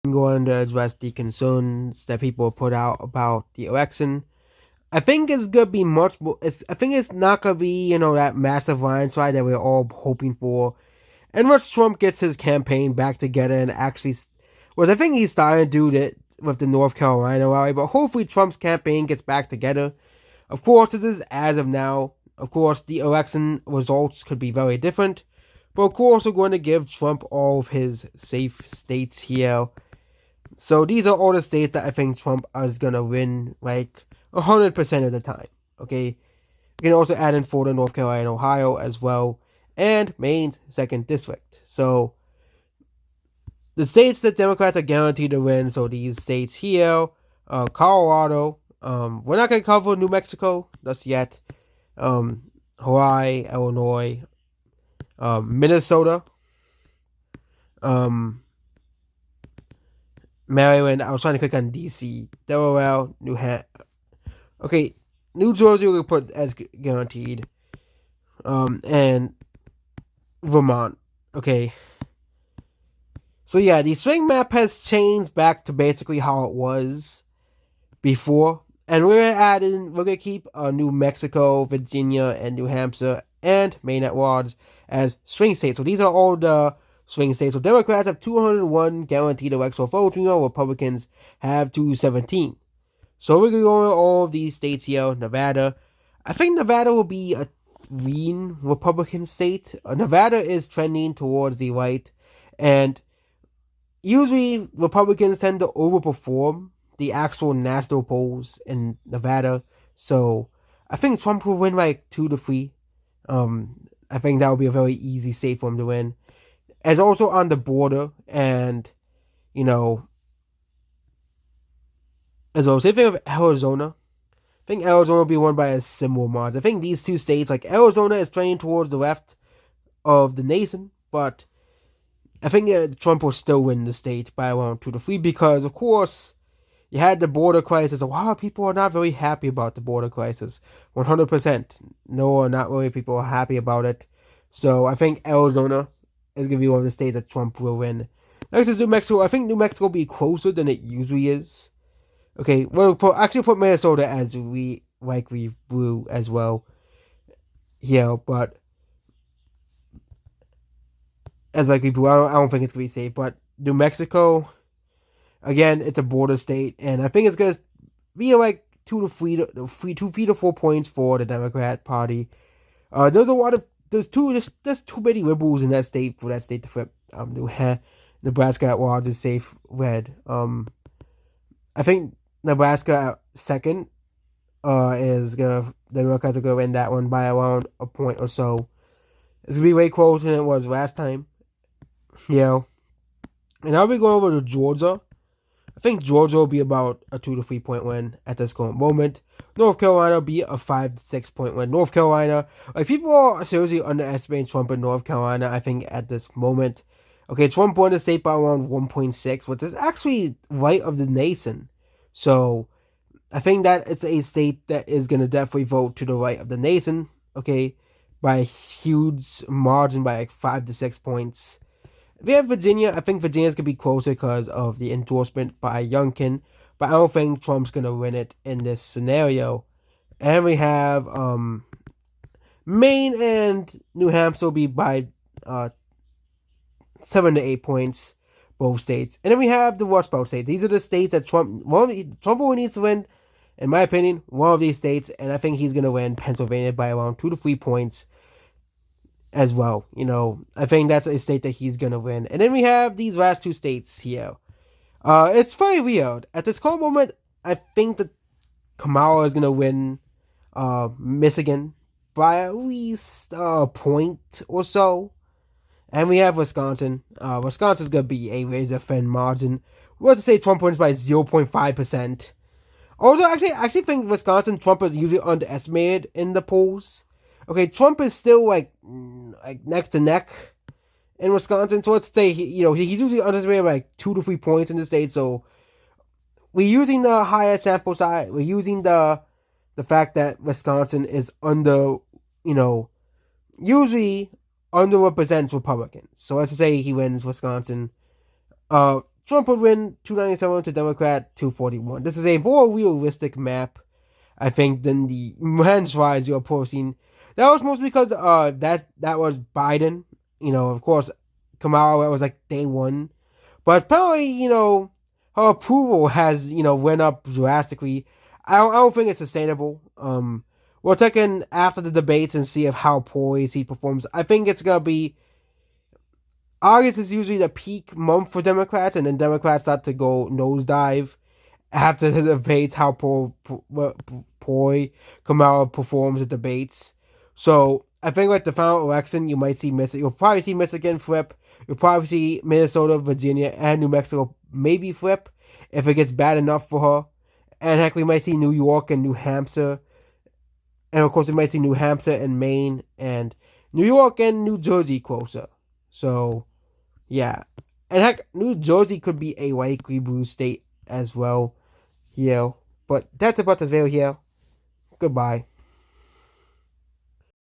going to address the concerns that people put out about the election. I think it's gonna be much more. I think it's not gonna be that massive landslide that we're all hoping for. And once Trump gets his campaign back together and actually, well, I think he's starting to do that with the North Carolina rally. But hopefully Trump's campaign gets back together. Of course, this is as of now. Of course, the election results could be very different. But of course, we're going to give Trump all of his safe states here. So these are all the states that I think Trump is gonna win, like 100% of the time. Okay, you can also add in Florida, North Carolina, Ohio as well, and Maine's second district. So the states that Democrats are guaranteed to win. So these states here, Colorado. We're not gonna cover New Mexico just yet. Hawaii, Illinois, Minnesota, um, Maryland. I was trying to click on DC, Delaware, New Hampshire. Okay, New Jersey we put as guaranteed. And Vermont. Okay. So yeah, the swing map has changed back to basically how it was before. And we're gonna keep New Mexico, Virginia, and New Hampshire, and Maine at large as swing states. So these are all the swing states. So Democrats have 201 guaranteed electoral votes. Republicans have 217. So we're going to go over all of these states here. Nevada. I think Nevada will be a green Republican state. Nevada is trending towards the right. And usually Republicans tend to overperform the actual national polls in Nevada. So I think Trump will win like 2 to 3. I think that would be a very easy state for him to win. It's also on the border, and you know, as well. Same thing with Arizona. I think Arizona will be won by a similar margin. I think these two states, like Arizona, is trending towards the left of the nation, but I think Trump will still win the state by around 2 to 3 because, of course, you had the border crisis. A lot of people are not very happy about the border crisis. 100%. No, not really people are happy about it. So I think Arizona is going to be one of the states that Trump will win. Next is New Mexico. I think New Mexico will be closer than it usually is. Okay, well, actually put Minnesota as we blue as well. Yeah, but as likely blue, I don't think it's gonna be safe. But New Mexico, again, it's a border state, and I think it's gonna be like 2 to 4 points for the Democrat Party. There's a lot of there's too many liberals in that state for that state to flip. Nebraska at large is safe red. I think Nebraska at second is gonna the Democrats are gonna win that one by around a point or so. It's gonna be way closer than it was last time. Yeah. And I'll be going over to Georgia. I think Georgia will be about a 2 to 3 point win at this current moment. North Carolina will be a 5 to 6 point win. North Carolina, like people are seriously underestimating Trump in North Carolina, I think, at this moment. Okay, Trump won the state by around 1.6, which is actually right of the nation. So I think that it's a state that is going to definitely vote to the right of the nation, okay, by a huge margin, by like 5 to 6 points. If we have Virginia, I think Virginia's going to be closer because of the endorsement by Youngkin, but I don't think Trump's going to win it in this scenario. And we have Maine and New Hampshire will be by 7 to 8 points, both states. And then we have the Rust Belt states. These are the states that Trump only needs to win, in my opinion, one of these states, and I think he's going to win Pennsylvania by around 2 to 3 points as well. I think that's a state that he's going to win. And then we have these last two states here. It's very weird. At this current moment, I think that Kamala is going to win Michigan by at least a point or so. And we have Wisconsin. Wisconsin's going to be a razor thin margin. Let's say Trump wins by 0.5%. Although, I actually think Wisconsin, Trump is usually underestimated in the polls. Okay, Trump is still like neck to neck in Wisconsin. So let's say he's usually underestimated by like 2 to 3 points in the state. So we're using the higher sample size. We're using the fact that Wisconsin is usually underrepresents Republicans. So let's say he wins Wisconsin. Trump Trump would win 297 to Democrat 241. This is a more realistic map, I think, than the landslides you're posting. That was mostly because that was Biden. Of course, Kamala, that was like day one. But apparently, her approval has, went up drastically. I don't think it's sustainable. We're checking after the debates and see if how poised he performs. I think it's gonna be August is usually the peak month for Democrats, and then Democrats start to go nosedive after the debates. How poor Kamala performs at debates. So I think like the final election, you might see You'll probably see Michigan flip. You'll probably see Minnesota, Virginia, and New Mexico maybe flip if it gets bad enough for her. And heck, we might see New York and New Hampshire. And of course, we might see New Hampshire and Maine and New York and New Jersey closer. So, yeah. And heck, New Jersey could be a likely blue state as well. Yeah. But that's about this video here. Goodbye.